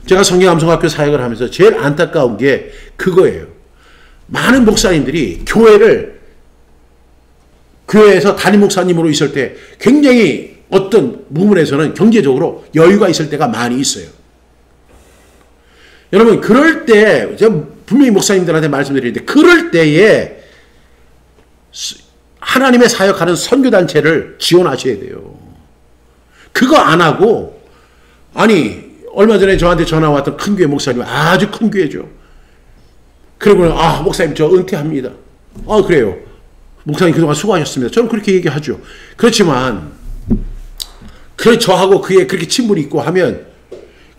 제가 성경암송학교 사역을 하면서 제일 안타까운 게 그거예요. 많은 목사님들이 교회에서 담임 목사님으로 있을 때 굉장히 어떤 부분에서는 경제적으로 여유가 있을 때가 많이 있어요. 여러분, 그럴 때 제가 분명히 목사님들한테 말씀드리는데 그럴 때에 하나님의 사역하는 선교단체를 지원하셔야 돼요. 그거 안 하고 얼마 전에 저한테 전화 왔던 큰 교회 목사님, 아주 큰 교회죠. 그리고 목사님 저 은퇴합니다. 그래요. 목사님 그동안 수고하셨습니다. 저는 그렇게 얘기하죠. 그렇지만 저하고 그렇게 친분이 있고 하면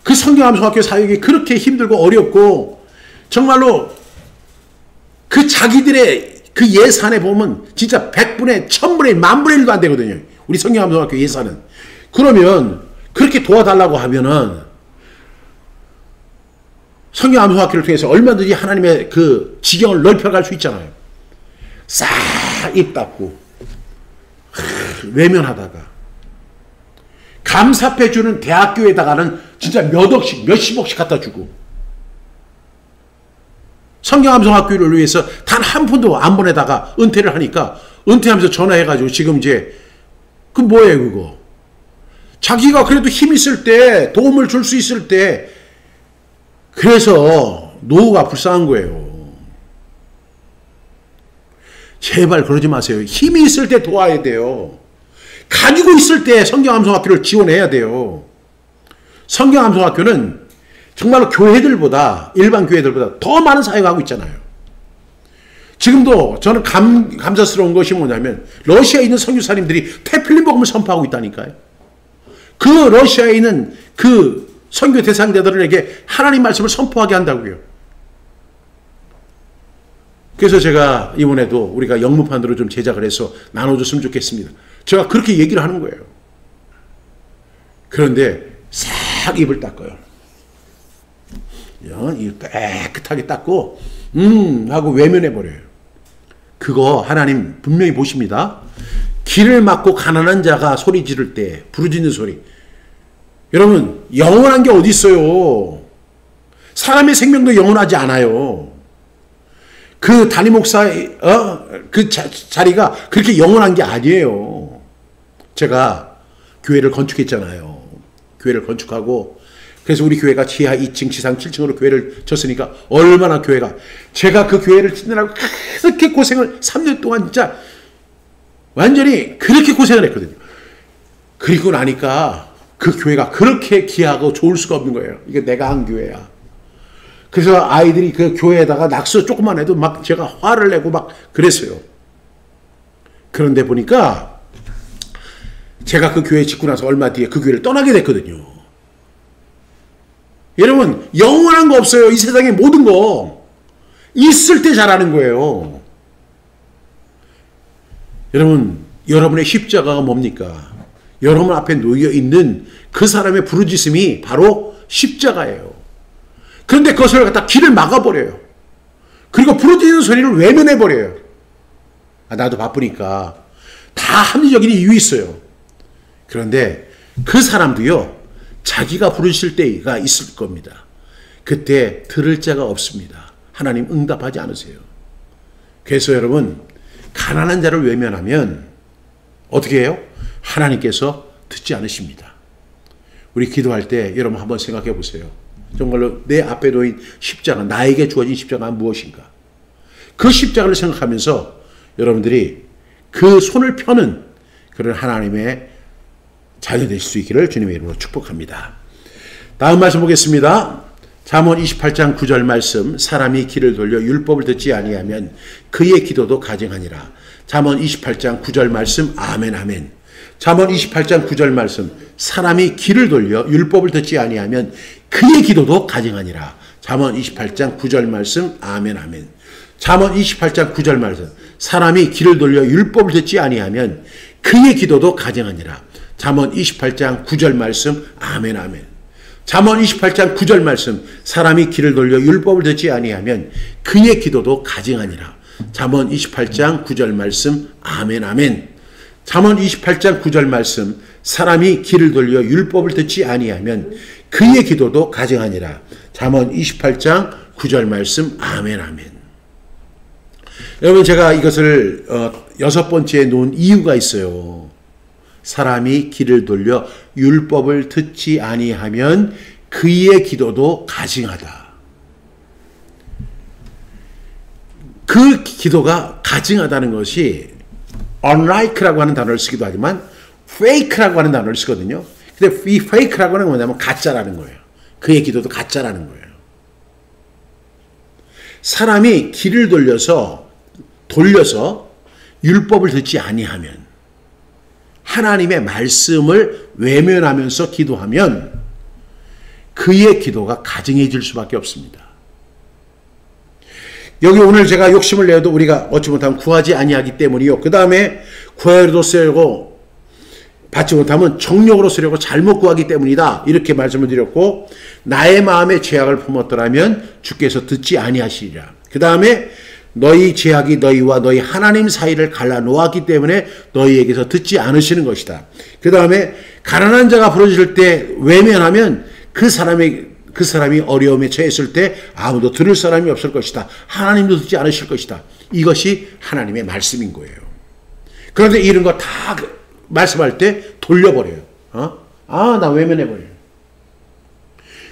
그 성경암송학교 사역이 그렇게 힘들고 어렵고 정말로 그 자기들의 그 예산에 보면 진짜 100분의 1000분의 10,000분의 1도 안 되거든요. 우리 성경암송학교 예산은. 그러면 그렇게 도와달라고 하면은 성경암송학교를 통해서 얼마든지 하나님의 그 지경을 넓혀갈 수 있잖아요. 싹 입 닫고 외면하다가 감사패주는 대학교에다가는 진짜 몇십억씩 갖다 주고 성경암송학교를 위해서 단 한 푼도 안 보내다가 은퇴를 하니까 은퇴하면서 전화해가지고 지금 이제 그 뭐예요 그거. 자기가 그래도 힘 있을 때 도움을 줄 수 있을 때 그래서 노후가 불쌍한 거예요. 제발 그러지 마세요. 힘이 있을 때 도와야 돼요. 가지고 있을 때 성경암송학교를 지원해야 돼요. 성경암송학교는 정말로 교회들보다 일반 교회들보다 더 많은 사역하고 있잖아요. 지금도 저는 감사스러운 것이 뭐냐면 러시아에 있는 선교사님들이 태필린 복음을 선포하고 있다니까요. 그 러시아에 있는 그 선교 대상자들에게 하나님 말씀을 선포하게 한다고요. 그래서 제가 이번에도 우리가 영문판으로 좀 제작을 해서 나눠줬으면 좋겠습니다. 제가 그렇게 얘기를 하는 거예요. 그런데 싹 입을 닦아요. 입 깨끗하게 닦고 하고 외면해버려요. 그거 하나님 분명히 보십니다. 길을 막고 가난한 자가 소리 지를 때 부르짖는 소리. 여러분, 영원한 게 어디 있어요. 사람의 생명도 영원하지 않아요. 그 담임 목사의 그 자리가 그렇게 영원한 게 아니에요. 제가 교회를 건축했잖아요. 교회를 건축하고 그래서 우리 교회가 지하 2층, 지상 7층으로 교회를 졌으니까 얼마나 교회가 제가 그 교회를 짓느라고 그렇게 고생을 3년 동안 진짜 완전히 그렇게 고생을 했거든요. 그리고 나니까 그 교회가 그렇게 귀하고 좋을 수가 없는 거예요. 이게 내가 한 교회야. 그래서 아이들이 그 교회에다가 낙서 조금만 해도 막 제가 화를 내고 막 그랬어요. 그런데 보니까 제가 그 교회 짓고 나서 얼마 뒤에 그 교회를 떠나게 됐거든요. 여러분, 영원한 거 없어요. 이 세상에 모든 거 있을 때 잘하는 거예요. 여러분, 여러분의 십자가가 뭡니까? 여러분 앞에 놓여 있는 그 사람의 부르짖음이 바로 십자가예요. 그런데 그것을 갖다 길을 막아버려요. 그리고 부르짖는 소리를 외면해버려요. 나도 바쁘니까. 다 합리적인 이유 있어요. 그런데 그 사람도요, 자기가 부르실 때가 있을 겁니다. 그때 들을 자가 없습니다. 하나님 응답하지 않으세요. 그래서 여러분, 가난한 자를 외면하면 어떻게 해요? 하나님께서 듣지 않으십니다. 우리 기도할 때 여러분 한번 생각해 보세요. 정말로 내 앞에 놓인 십자가, 나에게 주어진 십자가는 무엇인가? 그 십자가를 생각하면서 여러분들이 그 손을 펴는 그런 하나님의 자녀 되실 수 있기를 주님의 이름으로 축복합니다. 다음 말씀 보겠습니다. 잠언 28장 9절 말씀, 사람이 귀를 돌려 율법을 듣지 아니하면 그의 기도도 가증하니라. 잠언 28장 9절 말씀, 아멘 아멘. 잠언 28장 9절 말씀, 사람이 귀를 돌려 율법을 듣지 아니하면 그의 기도도 가증하니라. 잠언 28장 9절 말씀, 아멘 아멘. 잠언 28장 9절 말씀, 사람이 귀를 돌려 율법을 듣지 아니하면 그의 기도도 가증하니라. 잠언 28장 9절 말씀, 아멘 아멘. 잠언 28장 9절 말씀, 사람이 귀를 돌려 율법을 듣지 아니하면 그의 기도도 가증하니라. 잠언 28장 9절 말씀, 아멘 아멘. 잠언 28장 9절 말씀, 사람이 귀를 돌려 율법을 듣지 아니하면 그의 기도도 가증하니라. 잠언 28장 9절 말씀, 아멘 아멘. 여러분, 제가 이것을 6번째에 놓은 이유가 있어요. 사람이 귀를 돌려 율법을 듣지 아니하면 그의 기도도 가증하다. 그 기도가 가증하다는 것이 unlike라고 하는 단어를 쓰기도 하지만 fake라고 하는 단어를 쓰거든요. 근데 이 fake라고 하는 건 뭐냐면 가짜라는 거예요. 그의 기도도 가짜라는 거예요. 사람이 귀를 돌려서 율법을 듣지 아니하면, 하나님의 말씀을 외면하면서 기도하면 그의 기도가 가증해질 수밖에 없습니다. 여기 오늘 제가 욕심을 내어도 우리가 얻지 못하면 구하지 아니하기 때문이요. 그 다음에 구하여도 쓰려고 받지 못하면 정욕으로 쓰려고 잘못 구하기 때문이다. 이렇게 말씀을 드렸고, 나의 마음에 죄악을 품었더라면 주께서 듣지 아니하시리라. 그 다음에 너희 죄악이 너희와 너희 하나님 사이를 갈라놓았기 때문에 너희에게서 듣지 않으시는 것이다. 그 다음에 가난한 자가 부르짖을 때 외면하면 그 사람이 어려움에 처했을 때 아무도 들을 사람이 없을 것이다. 하나님도 듣지 않으실 것이다. 이것이 하나님의 말씀인 거예요. 그런데 이런 거 다 말씀할 때 돌려버려요. 나 외면해버려요.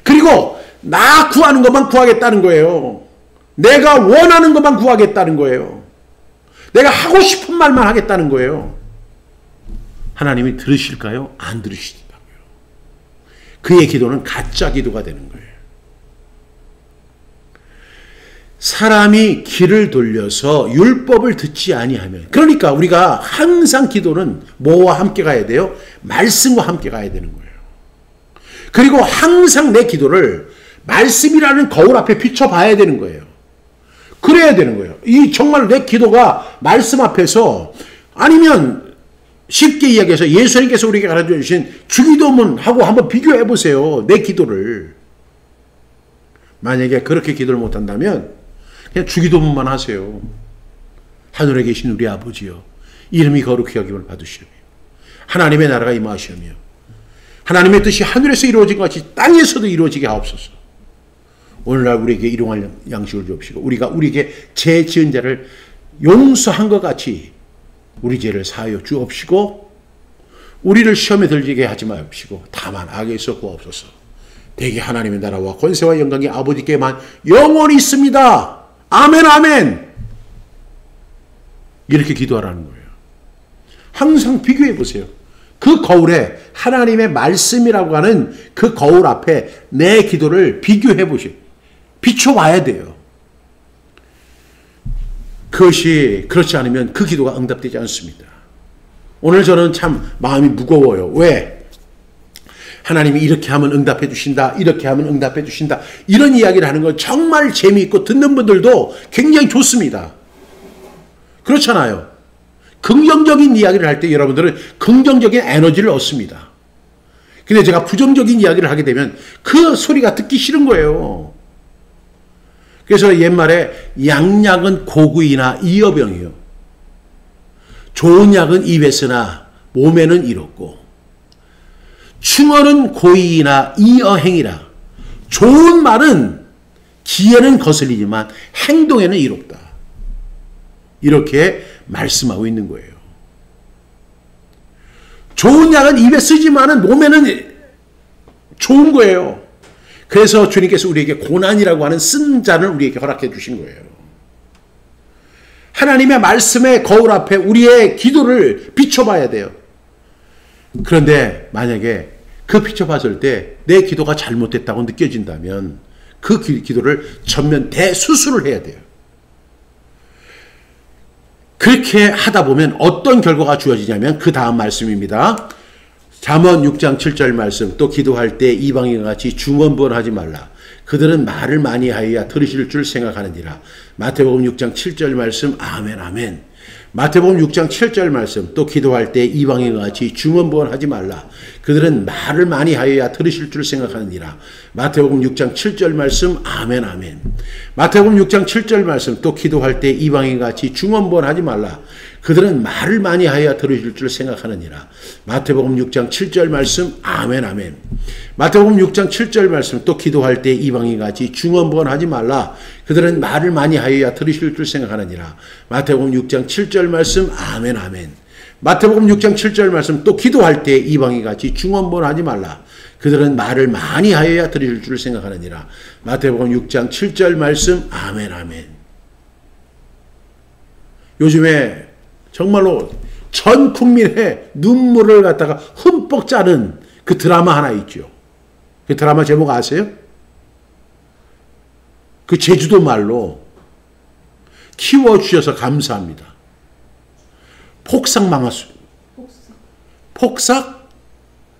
그리고 나 구하는 것만 구하겠다는 거예요. 내가 원하는 것만 구하겠다는 거예요. 내가 하고 싶은 말만 하겠다는 거예요. 하나님이 들으실까요? 안 들으시더라고요. 그의 기도는 가짜 기도가 되는 거예요. 사람이 귀를 돌려서 율법을 듣지 아니하면, 그러니까 우리가 항상 기도는 뭐와 함께 가야 돼요? 말씀과 함께 가야 되는 거예요. 그리고 항상 내 기도를 말씀이라는 거울 앞에 비춰봐야 되는 거예요. 그래야 되는 거예요. 이 정말 내 기도가 말씀 앞에서, 아니면 쉽게 이야기해서 예수님께서 우리에게 가르쳐 주신 주기도문하고 한번 비교해 보세요. 내 기도를. 만약에 그렇게 기도를 못한다면 그냥 주기도문만 하세요. 하늘에 계신 우리 아버지여, 이름이 거룩히 여김을 받으시며 하나님의 나라가 임하시며 하나님의 뜻이 하늘에서 이루어진 것 같이 땅에서도 이루어지게 하옵소서. 오늘날 우리에게 일용할 양식을 주옵시고 우리가 우리에게 죄 지은 자를 용서한 것 같이 우리 죄를 사하여 주옵시고 우리를 시험에 들게 하지 마옵시고 다만 악에서 구하옵소서. 대개 하나님의 나라와 권세와 영광이 아버지께만 영원히 있습니다. 아멘 아멘. 이렇게 기도하라는 거예요. 항상 비교해 보세요. 그 거울에 하나님의 말씀이라고 하는 그 거울 앞에 내 기도를 비교해 보시오. 비춰봐야 돼요. 그것이 그렇지 않으면 그 기도가 응답되지 않습니다. 오늘 저는 참 마음이 무거워요. 왜? 하나님이 이렇게 하면 응답해 주신다. 이렇게 하면 응답해 주신다. 이런 이야기를 하는 건 정말 재미있고 듣는 분들도 굉장히 좋습니다. 그렇잖아요. 긍정적인 이야기를 할 때 여러분들은 긍정적인 에너지를 얻습니다. 근데 제가 부정적인 이야기를 하게 되면 그 소리가 듣기 싫은 거예요. 그래서 옛말에 양약은 고구이나 이어병이요. 좋은 약은 입에 쓰나 몸에는 이롭고 충언은 고의이나 이어행이라. 좋은 말은 귀에는 거슬리지만 행동에는 이롭다. 이렇게 말씀하고 있는 거예요. 좋은 약은 입에 쓰지만은 몸에는 좋은 거예요. 그래서 주님께서 우리에게 고난이라고 하는 쓴 잔을 우리에게 허락해 주신 거예요. 하나님의 말씀의 거울 앞에 우리의 기도를 비춰봐야 돼요. 그런데 만약에 그 비춰봤을 때 내 기도가 잘못됐다고 느껴진다면 그 기도를 전면 대수술을 해야 돼요. 그렇게 하다 보면 어떤 결과가 주어지냐면 그 다음 말씀입니다. 잠언 6장 7절 말씀. 또 기도할 때 이방인과 같이 중언부언하지 말라. 그들은 말을 많이 하여야 들으실 줄 생각하느니라. 마태복음 6장 7절 말씀. 아멘 아멘. 마태복음 6장 7절 말씀. 또 기도할 때 이방인과 같이 중언부언하지 말라. 그들은 말을 많이 하여야 들으실 줄 생각하느니라. 마태복음 6장 7절 말씀. 아멘 아멘. 마태복음 6장 7절 말씀. 또 기도할 때 이방인과 같이 중언부언하지 말라. 그들은 말을 많이 하여야 들으실 줄 생각하느니라. 마태복음 6장 7절 말씀. 아멘 아멘. 마태복음 6장 7절 말씀. 또 기도할 때 이방인과 같이 중언부언하지 말라. 그들은 말을 많이 하여야 들으실 줄 생각하느니라. 마태복음 6장 7절 말씀. 아멘 아멘. 마태복음 6장 7절 말씀. 또 기도할 때 이방인과 같이 중언부언하지 말라. 그들은 말을 많이 하여야 들으실 줄 생각하느니라. 마태복음 6장 7절 말씀. 아멘 아멘. 요즘에 정말로 전 국민의 눈물을 갖다가 흠뻑 짜는 그 드라마 하나 있죠. 그 드라마 제목 아세요? 그 제주도 말로 키워주셔서 감사합니다. 폭삭 망하수. 폭삭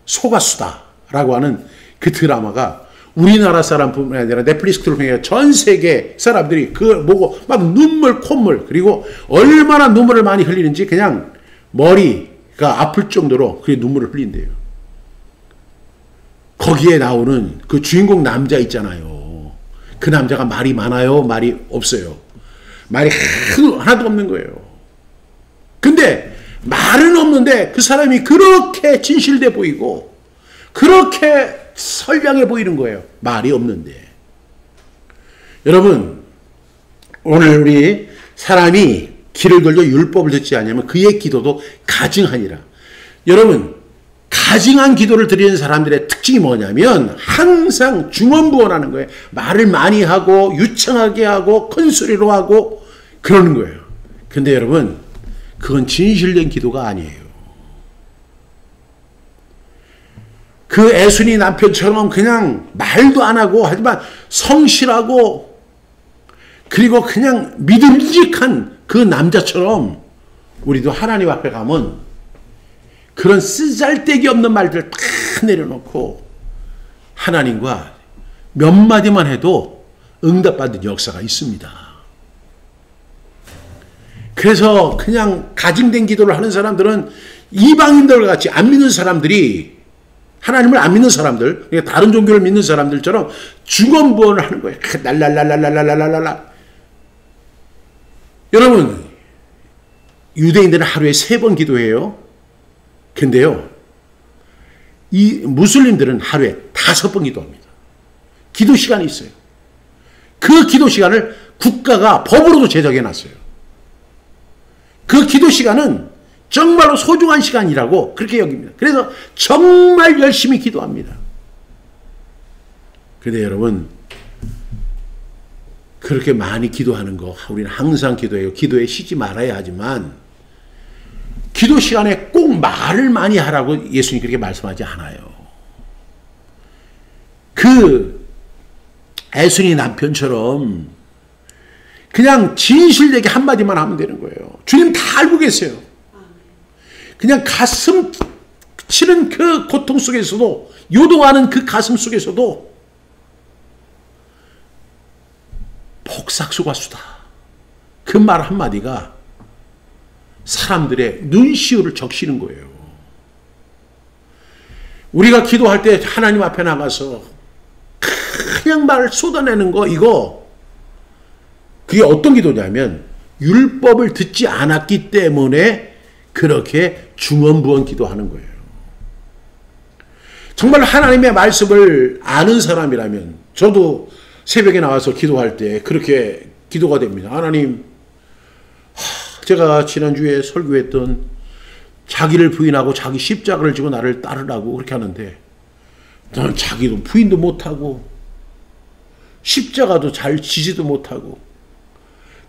소가수다라고 하는 그 드라마가 우리나라 사람뿐만 아니라 넷플릭스를 통해 전 세계 사람들이 그걸 보고 막 눈물, 콧물, 그리고 얼마나 눈물을 많이 흘리는지 그냥 머리가 아플 정도로 그 눈물을 흘린대요. 거기에 나오는 그 주인공 남자 있잖아요. 그 남자가 말이 많아요? 말이 없어요? 말이 하나도 없는 거예요. 근데 말은 없는데 그 사람이 그렇게 진실돼 보이고 그렇게 선량해 보이는 거예요. 말이 없는데. 여러분, 오늘 우리 사람이 길을 걸려 율법을 듣지 않으면 그의 기도도 가증하니라. 여러분, 가증한 기도를 드리는 사람들의 특징이 뭐냐면 항상 중언부언하는 거예요. 말을 많이 하고 유창하게 하고 큰 소리로 하고 그러는 거예요. 근데 여러분, 그건 진실된 기도가 아니에요. 그 애순이 남편처럼 그냥 말도 안 하고 하지만 성실하고 그리고 그냥 믿음직한 그 남자처럼 우리도 하나님 앞에 가면 그런 쓰잘데기 없는 말들 다 내려놓고 하나님과 몇 마디만 해도 응답받은 역사가 있습니다. 그래서 그냥 가증된 기도를 하는 사람들은 이방인들과 같이 안 믿는 사람들이 하나님을 안 믿는 사람들, 다른 종교를 믿는 사람들처럼 중언부언을 하는 거예요. 랄랄랄랄랄랄랄랄라. 여러분, 유대인들은 하루에 3번 기도해요. 근데요, 이 무슬림들은 하루에 5번 기도합니다. 기도 시간이 있어요. 그 기도 시간을 국가가 법으로도 제정해 놨어요. 그 기도 시간은 정말로 소중한 시간이라고 그렇게 여깁니다. 그래서 정말 열심히 기도합니다. 그런데 여러분, 그렇게 많이 기도하는 거 우리는 항상 기도해요. 기도에 쉬지 말아야 하지만 기도 시간에 꼭 말을 많이 하라고 예수님 그렇게 말씀하지 않아요. 그 애순이 남편처럼 그냥 진실되게 한마디만 하면 되는 거예요. 주님 다 알고 계세요. 그냥 가슴 치는 그 고통 속에서도, 요동하는 그 가슴 속에서도 복삭수가수다. 그 말 한마디가 사람들의 눈시울을 적시는 거예요. 우리가 기도할 때 하나님 앞에 나가서 그냥 말을 쏟아내는 거, 이거 그게 어떤 기도냐면 율법을 듣지 않았기 때문에 그렇게 중언부언 기도하는 거예요. 정말 하나님의 말씀을 아는 사람이라면, 저도 새벽에 나와서 기도할 때 그렇게 기도가 됩니다. 하나님, 제가 지난주에 설교했던 자기를 부인하고 자기 십자가를 지고 나를 따르라고 그렇게 하는데, 저는 자기도 부인도 못하고 십자가도 잘 지지도 못하고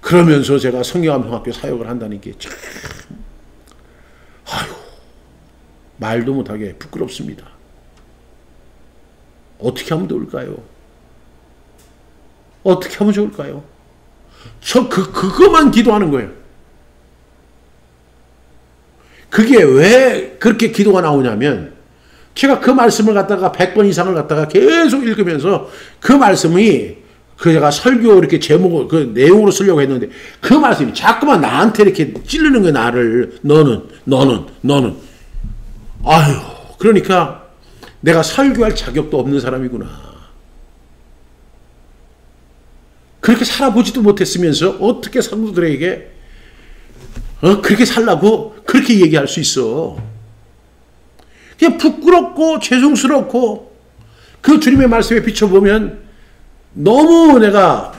그러면서 제가 성경암성학교 사역을 한다는 게 참, 아유, 말도 못하게 부끄럽습니다. 어떻게 하면 좋을까요? 어떻게 하면 좋을까요? 저 그거만 기도하는 거예요. 그게 왜 그렇게 기도가 나오냐면, 제가 그 말씀을 갖다가 100번 이상을 갖다가 계속 읽으면서 그 말씀이, 제가 설교 이렇게 제목을, 그 내용으로 쓰려고 했는데, 그 말씀이 자꾸만 나한테 이렇게 찌르는 거예요, 나를. 너는. 아유, 그러니까 내가 설교할 자격도 없는 사람이구나. 그렇게 살아보지도 못했으면서 어떻게 성도들에게 그렇게 살라고 그렇게 얘기할 수 있어. 그냥 부끄럽고 죄송스럽고, 그 주님의 말씀에 비춰보면 너무 내가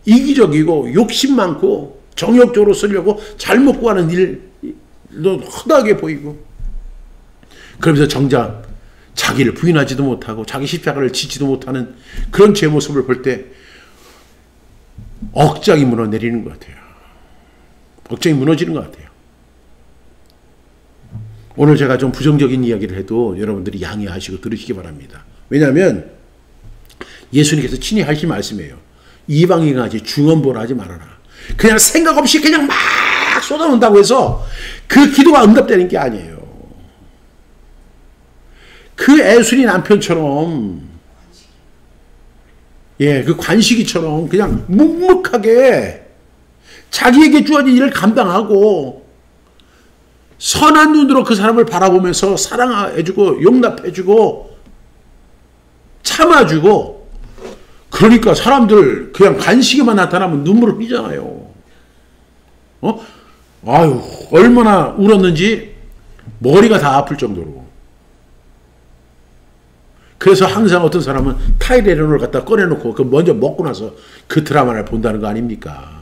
이기적이고 욕심 많고 정욕적으로 쓰려고 잘못 구하는 일도 허다하게 보이고, 그러면서 정작 자기를 부인하지도 못하고 자기 십자가를 지지도 못하는 그런 제 모습을 볼 때 억장이 무너내리는 것 같아요. 억장이 무너지는 것 같아요. 오늘 제가 좀 부정적인 이야기를 해도 여러분들이 양해하시고 들으시기 바랍니다. 왜냐하면 예수님께서 친히 하신 말씀이에요. 이방인같이 중언부언하지 말아라. 그냥 생각 없이 그냥 막 쏟아놓는다고 해서 그 기도가 응답되는 게 아니에요. 그 애순이 남편처럼, 그 관식이처럼 그냥 묵묵하게 자기에게 주어진 일을 감당하고 선한 눈으로 그 사람을 바라보면서 사랑해주고 용납해주고 참아주고, 그러니까 사람들 그냥 관식에만 나타나면 눈물을 흘리잖아요. 아유, 얼마나 울었는지 머리가 다 아플 정도로. 그래서 항상 어떤 사람은 타이레놀을 갖다 꺼내놓고 그 먼저 먹고 나서 그 드라마를 본다는 거 아닙니까?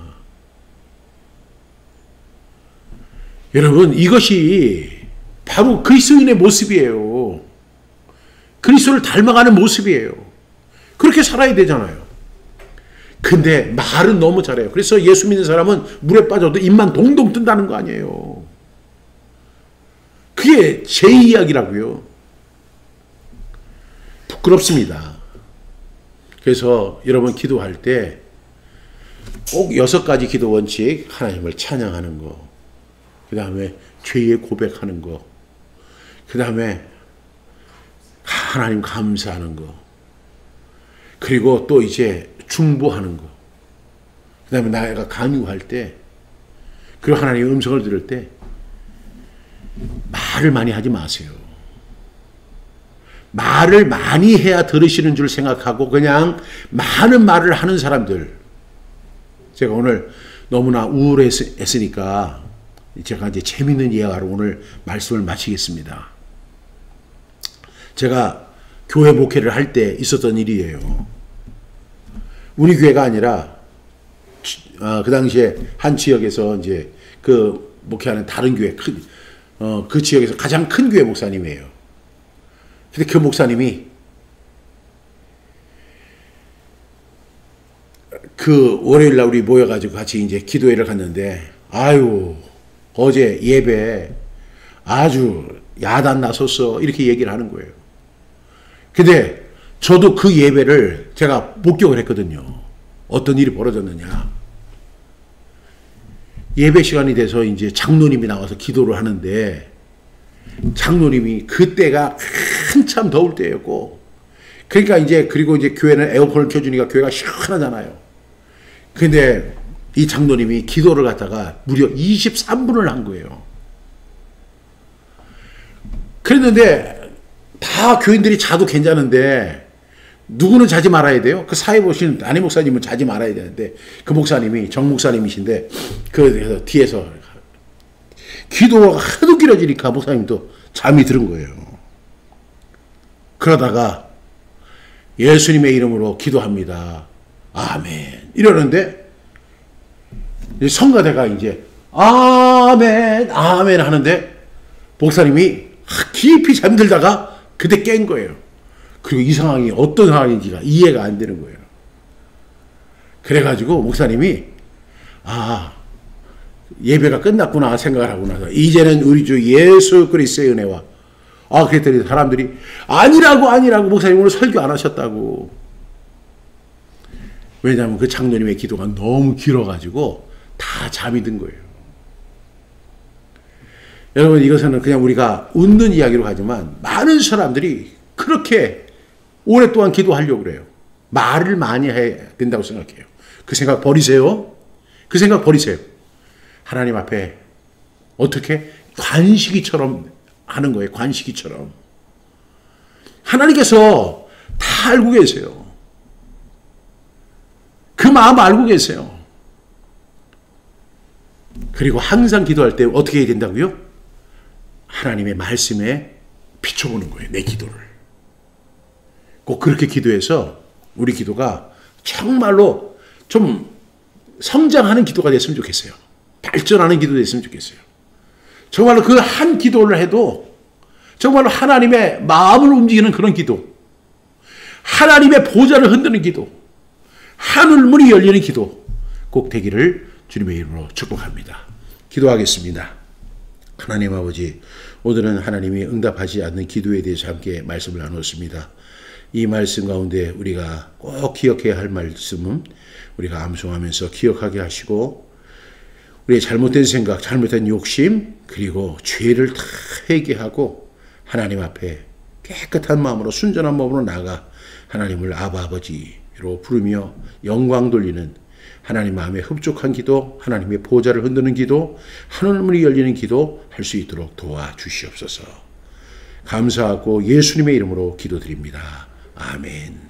여러분, 이것이 바로 그리스도인의 모습이에요. 그리스도를 닮아가는 모습이에요. 그렇게 살아야 되잖아요. 근데 말은 너무 잘해요. 그래서 예수 믿는 사람은 물에 빠져도 입만 동동 뜬다는 거 아니에요. 그게 제 이야기라고요. 부끄럽습니다. 그래서 여러분 기도할 때 꼭 6가지 기도 원칙, 하나님을 찬양하는 거, 그 다음에 죄의 고백하는 거, 그 다음에 하나님 감사하는 거, 그리고 또 이제 중보하는 거, 그 다음에 내가 간구할 때, 그리고 하나님의 음성을 들을 때 말을 많이 하지 마세요. 말을 많이 해야 들으시는 줄 생각하고 그냥 많은 말을 하는 사람들, 제가 오늘 너무나 우울했으니까 제가 이제 재밌는 예화로 오늘 말씀을 마치겠습니다. 제가 교회 목회를 할 때 있었던 일이에요. 우리 교회가 아니라 그 당시에 한 지역에서 이제 그 목회하는 다른 교회, 그 지역에서 가장 큰 교회 목사님이에요. 근데 그 목사님이 그 월요일 날 우리 모여가지고 같이 이제 기도회를 갔는데, 아유, 어제 예배 아주 야단 나섰어. 이렇게 얘기를 하는 거예요. 근데 저도 그 예배를 제가 목격을 했거든요. 어떤 일이 벌어졌느냐. 예배 시간이 돼서 이제 장로님이 나와서 기도를 하는데 장로님이 그때가 한참 더울 때였고 그러니까 이제 그리고 이제 교회는 에어컨을 켜주니까 교회가 시원하잖아요. 근데 이 장로님이 기도를 갖다가 무려 23분을 한 거예요. 그랬는데 다 교인들이 자도 괜찮은데 누구는 자지 말아야 돼요? 그 사회 보시는 담임 목사님은 자지 말아야 되는데 그 목사님이 정 목사님이신데 그래서 뒤에서 기도가 하도 길어지니까 목사님도 잠이 들은 거예요. 그러다가 예수님의 이름으로 기도합니다. 아멘. 이러는데 성가대가 이제 아멘 아멘 하는데 목사님이 깊이 잠들다가 그때 깬 거예요. 그리고 이 상황이 어떤 상황인지가 이해가 안 되는 거예요. 그래가지고 목사님이 예배가 끝났구나 생각을 하고 나서 이제는 우리 주 예수 그리스도의 은혜와 그랬더니 사람들이 아니라고 목사님 오늘 설교 안 하셨다고. 왜냐하면 그 장로님의 기도가 너무 길어가지고 다 잠이 든 거예요. 여러분 이것은 그냥 우리가 웃는 이야기로 가지만 많은 사람들이 그렇게 오랫동안 기도하려고 그래요. 말을 많이 해야 된다고 생각해요. 그 생각 버리세요. 그 생각 버리세요. 하나님 앞에 어떻게 관식이처럼 하는 거예요. 관식이처럼. 하나님께서 다 알고 계세요. 그 마음 알고 계세요. 그리고 항상 기도할 때 어떻게 해야 된다고요? 하나님의 말씀에 비춰보는 거예요. 내 기도를. 꼭 그렇게 기도해서 우리 기도가 정말로 좀 성장하는 기도가 됐으면 좋겠어요. 발전하는 기도 됐으면 좋겠어요. 정말로 그 한 기도를 해도 정말로 하나님의 마음을 움직이는 그런 기도, 하나님의 보좌를 흔드는 기도, 하늘문이 열리는 기도 꼭 되기를 주님의 이름으로 축복합니다. 기도하겠습니다. 하나님 아버지, 오늘은 하나님이 응답하지 않는 기도에 대해서 함께 말씀을 나눴습니다. 이 말씀 가운데 우리가 꼭 기억해야 할 말씀은 우리가 암송하면서 기억하게 하시고 우리의 잘못된 생각, 잘못된 욕심, 그리고 죄를 다 회개하고 하나님 앞에 깨끗한 마음으로 순전한 마음으로 나아가 하나님을 아바 아버지로 부르며 영광 돌리는 하나님 마음에 흡족한 기도, 하나님의 보좌를 흔드는 기도, 하늘문이 열리는 기도 할 수 있도록 도와주시옵소서. 감사하고 예수님의 이름으로 기도드립니다. 아멘.